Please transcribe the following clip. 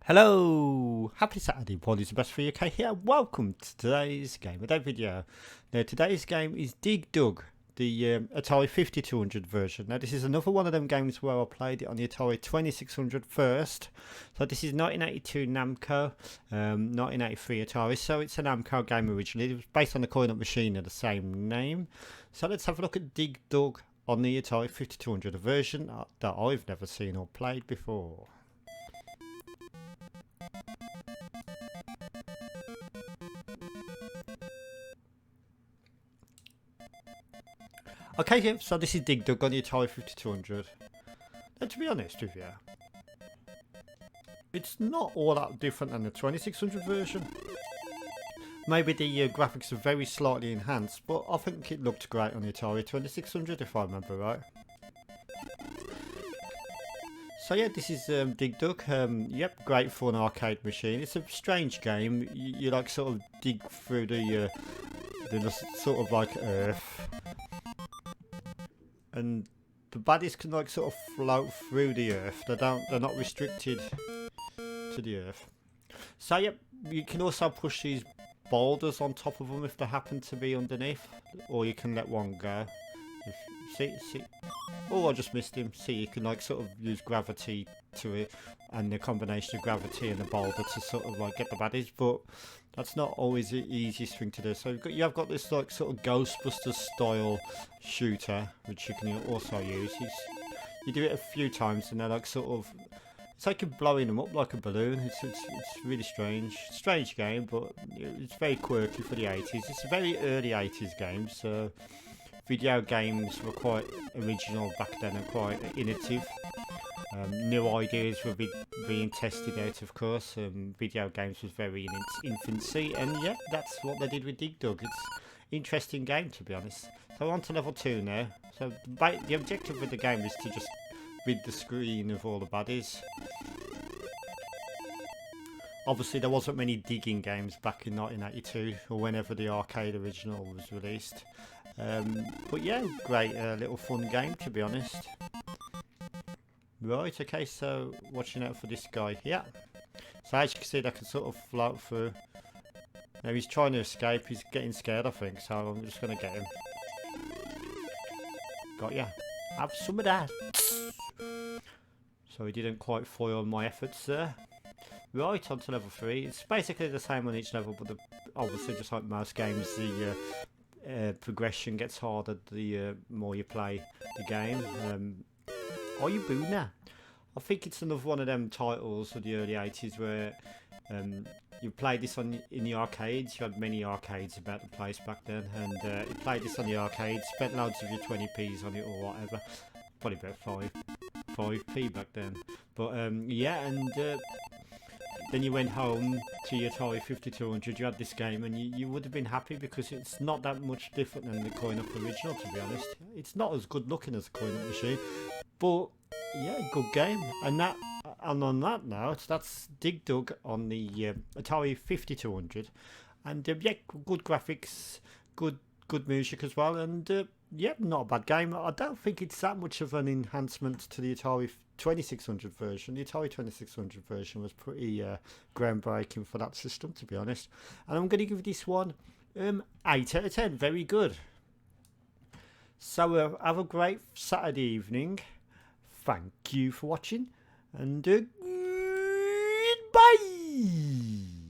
Hello, happy Saturday, Paul is the best for UK here. Welcome to today's Game of Day video. Now today's game is Dig Dug, the Atari 5200 version. Now this is another one of them games where I played it on the Atari 2600 first. So this is 1982 Namco, 1983 Atari, so it's a Namco game originally. It was based on the coin-op machine of the same name. So let's have a look at Dig Dug on the Atari 5200 version that I've never seen or played before. Okay, yeah, so this is Dig Dug on the Atari 5200. Now, to be honest with you, it's not all that different than the 2600 version. Maybe the graphics are very slightly enhanced, but I think it looked great on the Atari 2600 if I remember right. So yeah, this is Dig Dug. Yep, great fun arcade machine. It's a strange game. You like sort of dig through the sort of like earth. And the baddies can like sort of float through the earth. They're not restricted to the earth. So yep, you can also push these boulders on top of them if they happen to be underneath, or you can let one go. See. Oh, I just missed him. See, you can like sort of use gravity to it, and the combination of gravity and the boulder to sort of like get the baddies, but that's not always the easiest thing to do. So you have got this like sort of Ghostbusters style shooter, which you can also use. You do it a few times, and they're like sort of, it's like you're blowing them up like a balloon. It's really strange game, but it's very quirky for the 80s. It's a very early 80s game, so video games were quite original back then and quite innovative. New ideas were being tested out, of course. Video games was very in its infancy, and yeah, that's what they did with Dig Dug. It's an interesting game, to be honest. So on to level 2 now. So the objective of the game is to just rid the screen of all the baddies. Obviously there wasn't many digging games back in 1982 or whenever the arcade original was released. But yeah, great little fun game, to be honest. Right, okay, so watching out for this guy here. So as you can see, they can sort of float through. Now he's trying to escape, he's getting scared I think, so I'm just going to get him. Got ya. Have some of that. So he didn't quite foil my efforts there. Right, on to level 3. It's basically the same on each level, but obviously just like most games, the progression gets harder the more you play the game. Are you Boona? I think it's another one of them titles of the early 80s where you played this in the arcades. You had many arcades about the place back then, and you played this on the arcades, spent loads of your 20p's on it or whatever. Probably about 5p back then. But yeah, and then you went home to your Atari 5200, you had this game, and you would have been happy because it's not that much different than the coin-op original, to be honest. It's not as good looking as the coin-op machine, but yeah, good game. And on that note, that's Dig Dug on the Atari 5200, and yeah, good graphics, good music as well, and yeah, not a bad game. I don't think it's that much of an enhancement to the Atari 2600 version. The Atari 2600 version was pretty groundbreaking for that system, to be honest. And I'm going to give this one 8 out of 10. Very good. So have a great Saturday evening. Thank you for watching, and